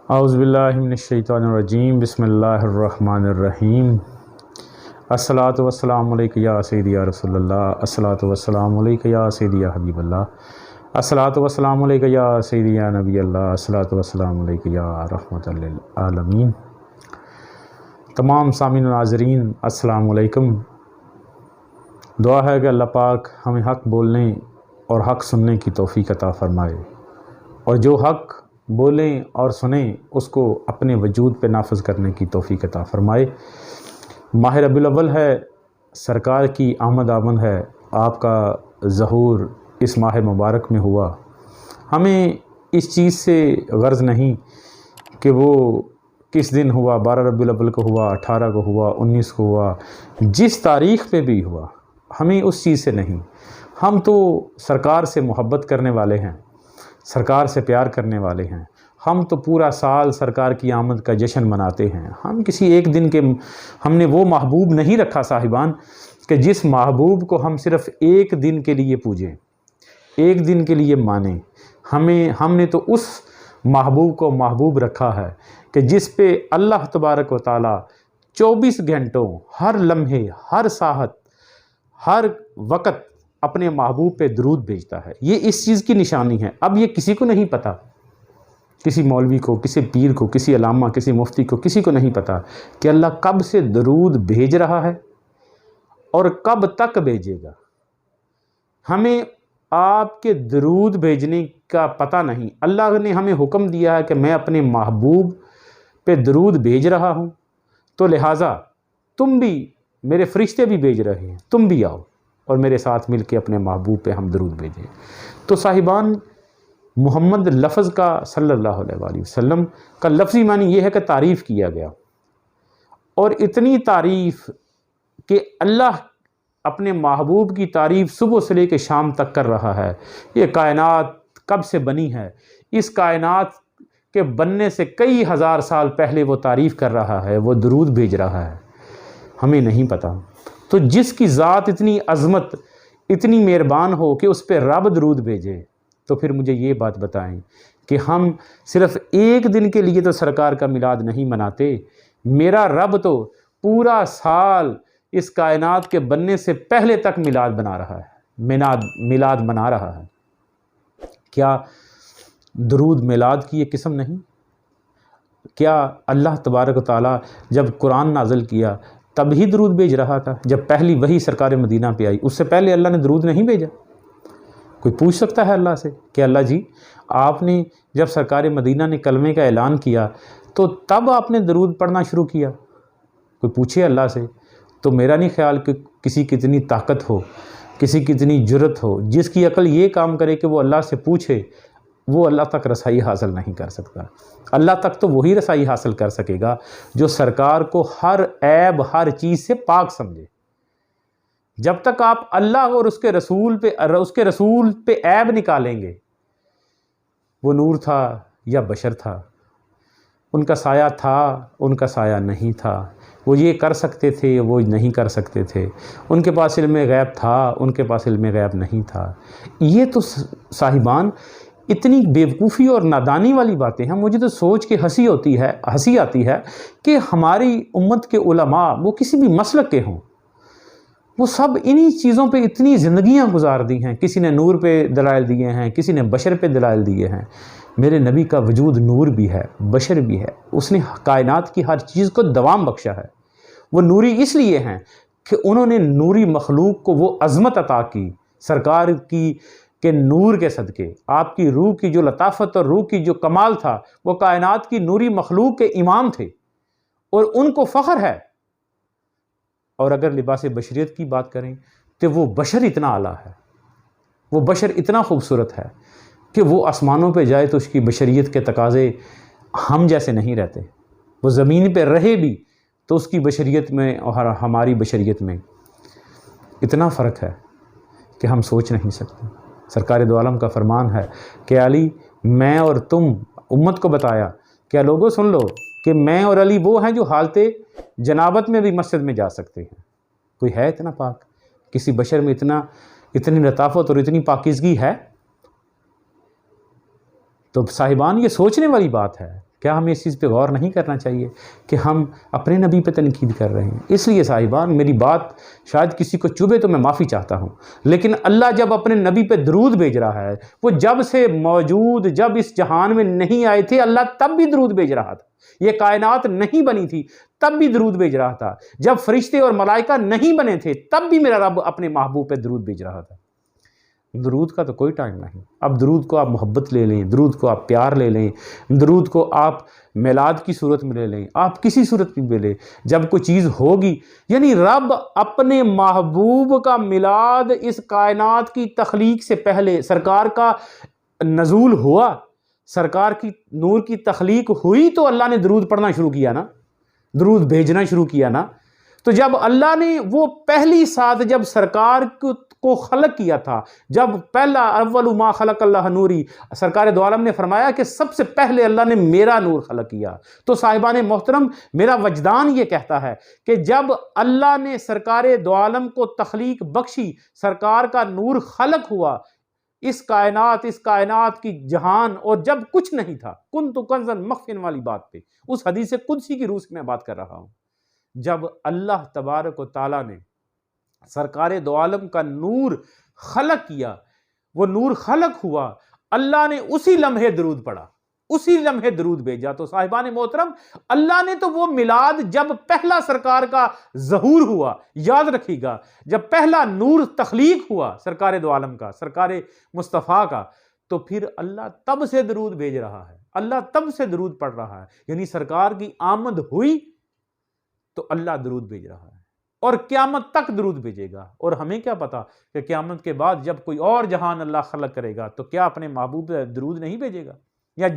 اعوذ باللہ من الشیطان الرجیم، بسم اللہ الرحمن الرحیم۔ الصلاۃ والسلام علیک یا سیدی یا رسول اللہ، الصلاۃ والسلام علیک یا سیدی یا حبیب اللہ، الصلاۃ والسلام علیک یا سیدی یا نبی اللہ، الصلاۃ والسلام علیک یا رحمۃ للعالمین۔ تمام سامعین و ناظرین السلام علیکم۔ دعا ہے کہ اللہ پاک ہمیں حق بولنے اور حق سننے کی توفیق عطا فرمائے، اور جو حق بولیں اور سنیں اس کو اپنے وجود پہ نافذ کرنے کی توفیق عطا فرمائے۔ ماہ ربیع الاول ہے، سرکار کی آمد ہے، آپ کا ظہور اس ماہ مبارک میں ہوا۔ ہمیں اس چیز سے غرض نہیں کہ وہ کس دن ہوا، 12 ربیع الاول کو ہوا، 18 کو ہوا، 19 کو ہوا، جس تاریخ پہ بھی ہوا، ہمیں اس چیز سے نہیں۔ ہم تو سرکار سے محبت کرنے والے ہیں، سرکار سے پیار کرنے والے ہیں۔ ہم تو پورا سال سرکار کی آمد کا جشن مناتے ہیں۔ ہم کسی ایک دن کے ہم نے وہ محبوب نہیں رکھا صاحبان کہ جس محبوب کو ہم صرف ایک دن کے لیے پوجیں، ایک دن کے لیے مانیں۔ ہم نے تو اس محبوب کو محبوب رکھا ہے کہ جس پہ اللہ تبارک و تعالی 24 گھنٹوں، ہر لمحے، ہر ساعت، ہر وقت اپنے محبوب پہ درود بھیجتا ہے۔ یہ اس چیز کی نشانی ہے۔ اب یہ کسی کو نہیں پتہ، کسی مولوی کو، کسی پیر کو، کسی علامہ، کسی مفتی کو، کسی کو نہیں پتہ کہ اللہ کب سے درود بھیج رہا ہے اور کب تک بھیجے گا۔ ہمیں آپ کے درود بھیجنے کا پتہ نہیں۔ اللہ نے ہمیں حکم دیا ہے کہ میں اپنے محبوب پہ درود بھیج رہا ہوں، تو لہٰذا تم بھی، میرے فرشتے بھی بھیج رہے ہیں، تم بھی آؤ اور میرے ساتھ مل کے اپنے محبوب پہ ہم درود بھیجیں۔ تو صاحبان، محمد لفظ کا صلی اللہ علیہ وآلہ وسلم کا لفظی معنی یہ ہے کہ تعریف کیا گیا، اور اتنی تعریف کہ اللہ اپنے محبوب کی تعریف صبح سے لے کے شام تک کر رہا ہے۔ یہ کائنات کب سے بنی ہے، اس کائنات کے بننے سے کئی ہزار سال پہلے وہ تعریف کر رہا ہے، وہ درود بھیج رہا ہے، ہمیں نہیں پتہ۔ تو جس کی ذات اتنی عظمت، اتنی مہربان ہو کہ اس پہ رب درود بھیجے، تو پھر مجھے یہ بات بتائیں کہ ہم صرف ایک دن کے لیے تو سرکار کا میلاد نہیں مناتے۔ میرا رب تو پورا سال اس کائنات کے بننے سے پہلے تک میلاد بنا رہا ہے، میلاد منا رہا ہے۔ کیا درود میلاد کی یہ قسم نہیں؟ کیا اللہ تبارک و تعالیٰ جب قرآن نازل کیا تب ہی درود بھیج رہا تھا؟ جب پہلی وحی سرکار مدینہ پہ آئی، اس سے پہلے اللہ نے درود نہیں بھیجا؟ کوئی پوچھ سکتا ہے اللہ سے کہ اللہ جی، آپ نے جب سرکار مدینہ نے کلمے کا اعلان کیا تو تب آپ نے درود پڑھنا شروع کیا؟ کوئی پوچھے اللہ سے؟ تو میرا نہیں خیال کہ کسی کی اتنی طاقت ہو، کسی کی اتنی جرت ہو، جس کی عقل یہ کام کرے کہ وہ اللہ سے پوچھے، وہ اللہ تک رسائی حاصل نہیں کر سکتا۔ اللہ تک تو وہی رسائی حاصل کر سکے گا جو سرکار کو ہر عیب، ہر چیز سے پاک سمجھے۔ جب تک آپ اللہ اور اس کے رسول پہ عیب نکالیں گے، وہ نور تھا یا بشر تھا، ان کا سایہ تھا، ان کا سایہ نہیں تھا، وہ یہ کر سکتے تھے، وہ نہیں کر سکتے تھے، ان کے پاس علم غیب تھا، ان کے پاس علم غیب نہیں تھا، یہ تو صاحبان اتنی بیوقوفی اور نادانی والی باتیں ہیں۔ مجھے تو سوچ کے ہنسی آتی ہے کہ ہماری امت کے علماء، وہ کسی بھی مسلک کے ہوں، وہ سب انہی چیزوں پہ اتنی زندگیاں گزار دی ہیں۔ کسی نے نور پہ دلائل دیے ہیں، کسی نے بشر پہ دلائل دیے ہیں۔ میرے نبی کا وجود نور بھی ہے، بشر بھی ہے، اس نے کائنات کی ہر چیز کو دوام بخشا ہے۔ وہ نوری اس لیے ہیں کہ انہوں نے نوری مخلوق کو وہ عظمت عطا کی، سرکار کی کہ نور کے صدقے آپ کی روح کی جو لطافت اور روح کی جو کمال تھا، وہ کائنات کی نوری مخلوق کے امام تھے، اور ان کو فخر ہے۔ اور اگر لباس بشریت کی بات کریں تو وہ بشر اتنا اعلیٰ ہے، وہ بشر اتنا خوبصورت ہے کہ وہ آسمانوں پہ جائے تو اس کی بشریت کے تقاضے ہم جیسے نہیں رہتے۔ وہ زمین پہ رہے بھی تو اس کی بشریت میں اور ہماری بشریت میں اتنا فرق ہے کہ ہم سوچ نہیں سکتے۔ سرکار دو عالم کا فرمان ہے کہ علی، میں اور تم امت کو بتایا، کیا لوگوں سن لو کہ میں اور علی وہ ہیں جو حالت جنابت میں بھی مسجد میں جا سکتے ہیں۔ کوئی ہے اتنا پاک؟ کسی بشر میں اتنی لطافت اور اتنی پاکیزگی ہے؟ تو صاحبان، یہ سوچنے والی بات ہے کیا ہمیں اس چیز پہ غور نہیں کرنا چاہیے کہ ہم اپنے نبی پہ تنقید کر رہے ہیں؟ اس لیے صاحبان میری بات شاید کسی کو چبھے تو میں معافی چاہتا ہوں، لیکن اللہ جب اپنے نبی پہ درود بھیج رہا ہے، وہ جب سے موجود، جب اس جہان میں نہیں آئے تھے اللہ تب بھی درود بھیج رہا تھا، یہ کائنات نہیں بنی تھی تب بھی درود بھیج رہا تھا، جب فرشتے اور ملائکہ نہیں بنے تھے تب بھی میرا رب اپنے محبوب پہ درود بھیج رہا تھا۔ درود کا تو کوئی ٹائم نہیں۔ اب درود کو آپ محبت لے لیں، درود کو آپ پیار لے لیں، درود کو آپ میلاد کی صورت میں لے لیں، آپ کسی صورت میں لے لیں، جب کوئی چیز ہوگی، یعنی رب اپنے محبوب کا میلاد اس کائنات کی تخلیق سے پہلے، سرکار کا نزول ہوا، سرکار کی نور کی تخلیق ہوئی تو اللہ نے درود پڑھنا شروع کیا نا، درود بھیجنا شروع کیا نا۔ تو جب اللہ نے وہ پہلی ساتھ جب سرکار کو خلق کیا تھا، جب پہلا اول ما خلق اللہ نوری، سرکار دو عالم نے فرمایا کہ سب سے پہلے اللہ نے میرا نور خلق کیا، تو صاحبان محترم میرا وجدان یہ کہتا ہے کہ جب اللہ نے سرکار دو عالم کو تخلیق بخشی، سرکار کا نور خلق ہوا، اس کائنات کی جہان، اور جب کچھ نہیں تھا، کنت کنزا مخفیا والی بات پہ، اس حدیث قدسی کی روح سے میں بات کر رہا ہوں، جب اللہ تبارک و تعالیٰ نے سرکار دو عالم کا نور خلق کیا، وہ نور خلق ہوا، اللہ نے اسی لمحے درود پڑھا، اسی لمحے درود بھیجا۔ تو صاحبان محترم اللہ نے تو وہ میلاد جب پہلا سرکار کا ظہور ہوا، یاد رکھیے گا، جب پہلا نور تخلیق ہوا سرکار دو عالم کا، سرکار مصطفیٰ کا، تو پھر اللہ تب سے درود بھیج رہا ہے، اللہ تب سے درود پڑھ رہا ہے، یعنی سرکار کی آمد ہوئی تو اللہ درود بھیج رہا ہے اور قیامت تک درود بھیجے گا۔ اور ہمیں کیا پتا کہ قیامت کے بعد جب کوئی اور جہان اللہ خلق کرے گا تو کیا اپنے محبوب پہ درود نہیں بھیجے گا؟ یا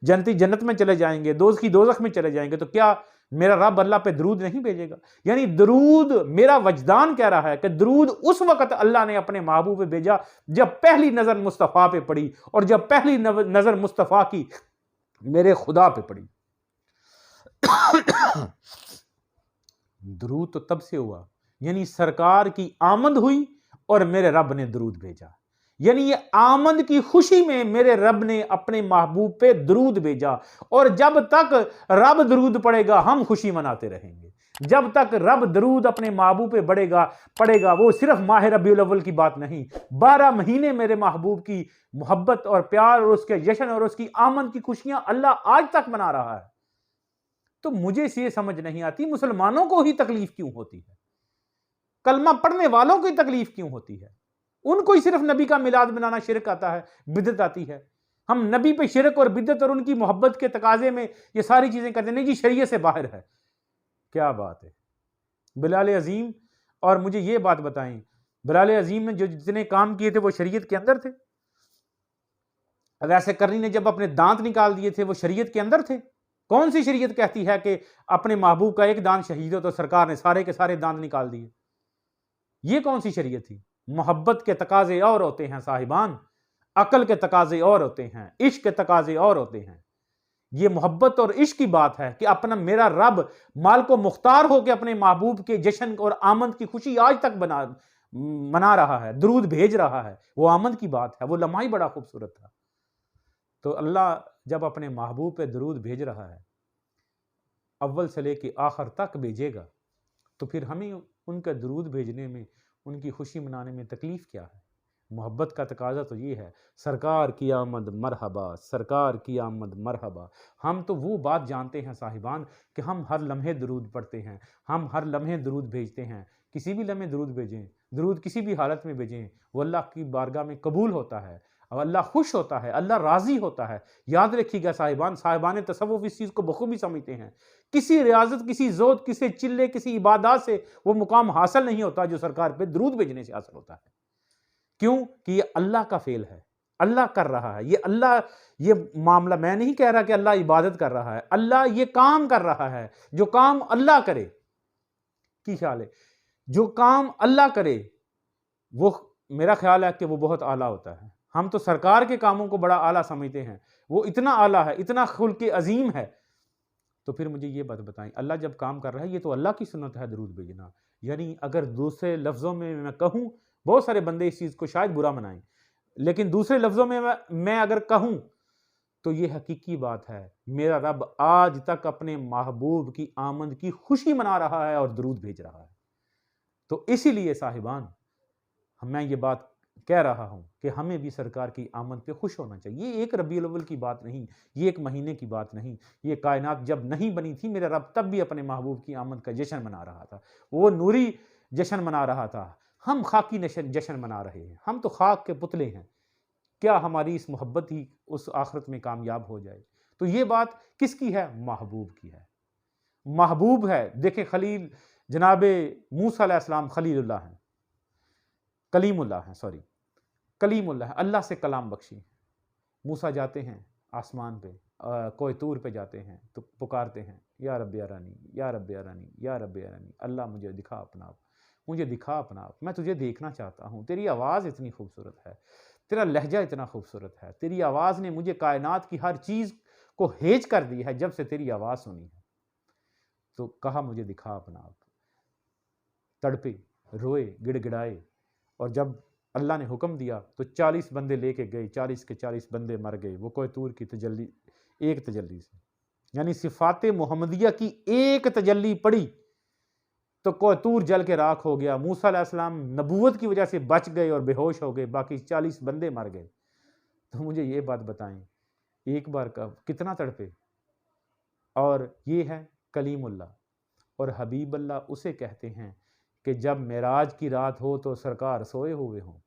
جنتی جنت میں چلے جائیں گے، دوزخی دوزخ میں چلے جائیں گے، تو کیا میرا رب اللہ پہ درود نہیں بھیجے گا؟ یعنی درود، میرا وجدان کہہ رہا ہے کہ درود اس وقت اللہ نے اپنے محبوب پہ بھیجا جب پہلی نظر مصطفیٰ پہ پڑی، اور جب پہلی نظر مصطفیٰ کی میرے خدا پہ پڑی۔ درود تو تب سے ہوا، یعنی سرکار کی آمد ہوئی اور میرے رب نے درود بھیجا، یعنی یہ آمد کی خوشی میں میرے رب نے اپنے محبوب پہ درود بھیجا، اور جب تک رب درود پڑے گا ہم خوشی مناتے رہیں گے، جب تک رب درود اپنے محبوب پہ پڑے گا۔ وہ صرف ماہ ربیع الاول کی بات نہیں، 12 مہینے میرے محبوب کی محبت اور پیار اور اس کے جشن اور اس کی آمد کی خوشیاں اللہ آج تک منا رہا ہے۔ تو مجھے یہ سمجھ نہیں آتی مسلمانوں کو ہی تکلیف کیوں ہوتی ہے، کلمہ پڑھنے والوں کو ہی تکلیف کیوں ہوتی ہے؟ ان کو ہی صرف نبی کا میلاد منانا شرک آتا ہے، بدعت آتی ہے۔ ہم نبی پہ شرک اور بدعت اور ان کی محبت کے تقاضے میں یہ ساری چیزیں کرتے ہیں، نہیں جی شریعت سے باہر ہے۔ کیا بات ہے بلال عظیم، اور مجھے یہ بات بتائیں، بلال عظیم نے جو جتنے کام کیے تھے وہ شریعت کے اندر تھے؟ ویسے کرنی نے جب اپنے دانت نکال دیے تھے وہ شریعت کے اندر تھے؟ کون سی شریعت کہتی ہے کہ اپنے محبوب کا ایک دانت شہید ہو تو سرکار نے سارے کے سارے دانت نکال دیے؟ یہ کون سی شریعت تھی؟ محبت کے تقاضے اور ہوتے ہیں صاحبان، عقل کے تقاضے اور ہوتے ہیں، عشق کے تقاضے اور ہوتے ہیں۔ یہ محبت اور عشق کی بات ہے کہ اپنا میرا رب مال کو مختار ہو کے اپنے محبوب کے جشن اور آمد کی خوشی آج تک منا رہا ہے، درود بھیج رہا ہے، وہ آمد کی بات ہے، وہ لمحہ ہی بڑا خوبصورت تھا۔ تو اللہ جب اپنے محبوب پہ درود بھیج رہا ہے، اول سے لے کے آخر تک بھیجے گا، تو پھر ہمیں ان کا درود بھیجنے میں، ان کی خوشی منانے میں تکلیف کیا ہے؟ محبت کا تقاضا تو یہ ہے، سرکار کی آمد مرحبا، سرکار کی آمد مرحبا۔ ہم تو وہ بات جانتے ہیں صاحبان کہ ہم ہر لمحے درود پڑھتے ہیں، ہم ہر لمحے درود بھیجتے ہیں، کسی بھی لمحے درود بھیجیں، درود کسی بھی حالت میں بھیجیں، وہ اللہ کی بارگاہ میں قبول ہوتا ہے، اور اللہ خوش ہوتا ہے، اللہ راضی ہوتا ہے۔ یاد رکھیے گا صاحبان تصوف اس چیز کو بخوبی سمجھتے ہیں، کسی ریاضت، کسی زود، کسی چلے، کسی عبادات سے وہ مقام حاصل نہیں ہوتا جو سرکار پہ درود بھیجنے سے حاصل ہوتا ہے۔ کیوں کہ یہ اللہ کا فعل ہے، اللہ کر رہا ہے، یہ معاملہ میں نہیں کہہ رہا کہ اللہ عبادت کر رہا ہے، اللہ یہ کام کر رہا ہے۔ جو کام اللہ کرے، کی خیال ہے، جو کام اللہ کرے وہ میرا خیال ہے کہ وہ بہت اعلیٰ ہوتا ہے۔ ہم تو سرکار کے کاموں کو بڑا اعلیٰ سمجھتے ہیں، وہ اتنا اعلیٰ ہے، اتنا خلق عظیم ہے۔ تو پھر مجھے یہ بات بتائیں، اللہ جب کام کر رہا ہے، یہ تو اللہ کی سنت ہے درود بھیجنا، یعنی اگر دوسرے لفظوں میں میں کہوں، بہت سارے بندے اس چیز کو شاید برا منائیں، لیکن دوسرے لفظوں میں میں اگر کہوں تو یہ حقیقی بات ہے، میرا رب آج تک اپنے محبوب کی آمد کی خوشی منا رہا ہے اور درود بھیج رہا ہے۔ تو اسی لیے صاحبان میں یہ بات کہہ رہا ہوں کہ ہمیں بھی سرکار کی آمد پہ خوش ہونا چاہیے۔ یہ ایک ربیع الاول کی بات نہیں، یہ ایک مہینے کی بات نہیں، یہ کائنات جب نہیں بنی تھی میرا رب تب بھی اپنے محبوب کی آمد کا جشن منا رہا تھا، وہ نوری جشن منا رہا تھا۔ ہم خاکی جشن منا رہے ہیں، ہم تو خاک کے پتلے ہیں، کیا ہماری اس محبت ہی اس آخرت میں کامیاب ہو جائے؟ تو یہ بات کس کی ہے؟ محبوب کی ہے، محبوب ہے۔ دیکھیں خلیل جناب موسیٰ علیہ السلام خلیل اللہ ہیں، کلیم اللہ ہیں، کلیم اللہ ہے، اللہ سے کلام بخشی۔ موسیٰ جاتے ہیں آسمان پہ، کوہ طور پہ جاتے ہیں تو پکارتے ہیں یا رب ارانی یا رب ارانی یا رب ارانی، اللہ مجھے دکھا اپنا آپ، مجھے دکھا اپنا آپ، میں تجھے دیکھنا چاہتا ہوں، تیری آواز اتنی خوبصورت ہے، تیرا لہجہ اتنا خوبصورت ہے، تیری آواز نے مجھے کائنات کی ہر چیز کو ہیج کر دی ہے جب سے تیری آواز سنی ہے۔ تو کہا مجھے دکھا اپنا آپ، تڑپے، روئے، گڑ گڑائے، اور جب اللہ نے حکم دیا تو 40 بندے لے کے گئے، 40 کے 40 بندے مر گئے، وہ کوہ طور کی تجلی، ایک تجلی سے، یعنی صفات محمدیہ کی ایک تجلی پڑی تو کوہ طور جل کے راکھ ہو گیا۔ موسیٰ علیہ السلام نبوت کی وجہ سے بچ گئے اور بے ہوش ہو گئے، باقی 40 بندے مر گئے۔ تو مجھے یہ بات بتائیں، ایک بار کا کتنا تڑپے؟ اور یہ ہے کلیم اللہ، اور حبیب اللہ اسے کہتے ہیں کہ جب معراج کی رات ہو تو سرکار سوئے ہوئے ہوں،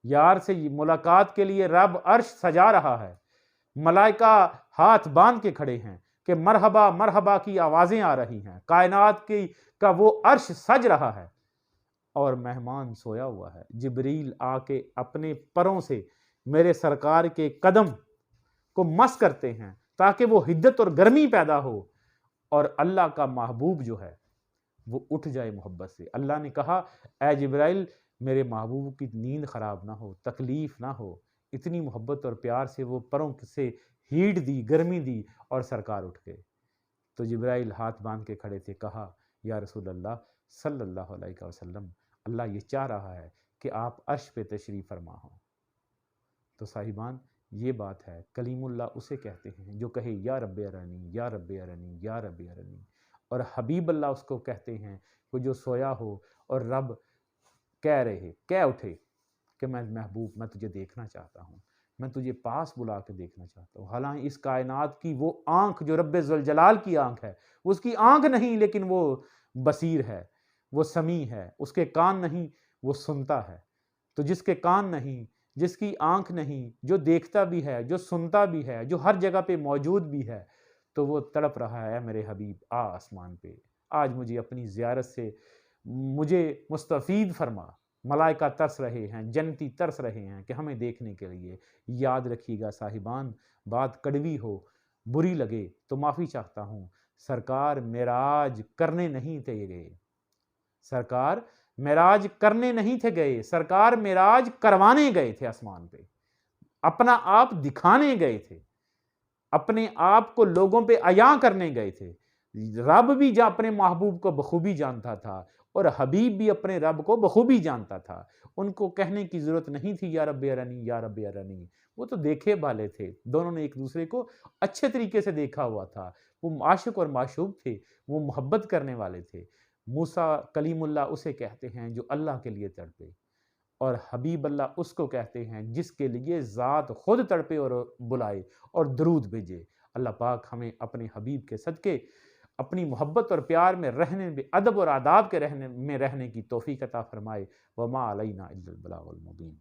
یار سے ملاقات کے لیے رب عرش سجا رہا ہے، ملائکہ ہاتھ باندھ کے کھڑے ہیں کہ مرحبا مرحبا کی آوازیں آ رہی ہیں، کائنات کی کا وہ عرش سج رہا ہے اور مہمان سویا ہوا ہے۔ جبریل آ کے اپنے پروں سے میرے سرکار کے قدم کو مس کرتے ہیں تاکہ وہ حدت اور گرمی پیدا ہو، اور اللہ کا محبوب جو ہے وہ اٹھ جائے محبت سے۔ اللہ نے کہا اے جبرائیل میرے محبوب کی نیند خراب نہ ہو، تکلیف نہ ہو، اتنی محبت اور پیار سے وہ پروں سے ہیٹ دی، گرمی دی، اور سرکار اٹھ گئے۔ تو جبرائیل ہاتھ باندھ کے کھڑے تھے، کہا یا رسول اللہ صلی اللہ علیہ وسلم، اللہ یہ چاہ رہا ہے کہ آپ عرش پہ تشریف فرما ہوں۔ تو صاحبان یہ بات ہے، کلیم اللہ اسے کہتے ہیں جو کہے یا رب ارنی یا رب ارنی یا رب ارنی، اور حبیب اللہ اس کو کہتے ہیں وہ جو سویا ہو اور رب کہہ اٹھے کہ میں محبوب، میں تجھے دیکھنا چاہتا ہوں، میں تجھے پاس بلا کے دیکھنا چاہتا ہوں۔ حالانکہ اس کائنات کی وہ آنکھ جو رب ذوالجلال کی آنکھ ہے، اس کی آنکھ نہیں لیکن وہ بصیر ہے، وہ سمیع ہے، اس کے کان نہیں وہ سنتا ہے۔ تو جس کے کان نہیں، جس کی آنکھ نہیں، جو دیکھتا بھی ہے، جو سنتا بھی ہے، جو ہر جگہ پہ موجود بھی ہے، تو وہ تڑپ رہا ہے میرے حبیب آ آسمان پہ، آج مجھے اپنی زیارت سے مجھے مستفید فرما۔ ملائکہ ترس رہے ہیں، جنتی ترس رہے ہیں کہ ہمیں دیکھنے کے لیے۔ یاد رکھیے گا صاحبان، بات کڑوی ہو، بری لگے تو معافی چاہتا ہوں، سرکار معراج کرنے نہیں تھے گئے، سرکار معراج کرنے نہیں تھے گئے، سرکار معراج کروانے گئے تھے آسمان پہ، اپنا آپ دکھانے گئے تھے، اپنے آپ کو لوگوں پہ عیاں کرنے گئے تھے۔ رب بھی اپنے محبوب کو بخوبی جانتا تھا اور حبیب بھی اپنے رب کو بخوبی جانتا تھا، ان کو کہنے کی ضرورت نہیں تھی یا رب ارنی یا رب ارنی، وہ تو دیکھے والے تھے، دونوں نے ایک دوسرے کو اچھے طریقے سے دیکھا ہوا تھا، وہ عاشق اور معشوق تھے، وہ محبت کرنے والے تھے۔ موسیٰ کلیم اللہ اسے کہتے ہیں جو اللہ کے لیے تڑپے، اور حبیب اللہ اس کو کہتے ہیں جس کے لیے ذات خود تڑپے اور بلائے اور درود بھیجے۔ اللہ پاک ہمیں اپنے حبیب کے صدقے اپنی محبت اور پیار میں رہنے، ادب اور آداب کے رہنے کی توفیق عطا فرمائے۔ وما علینا الا البلاغ المبین۔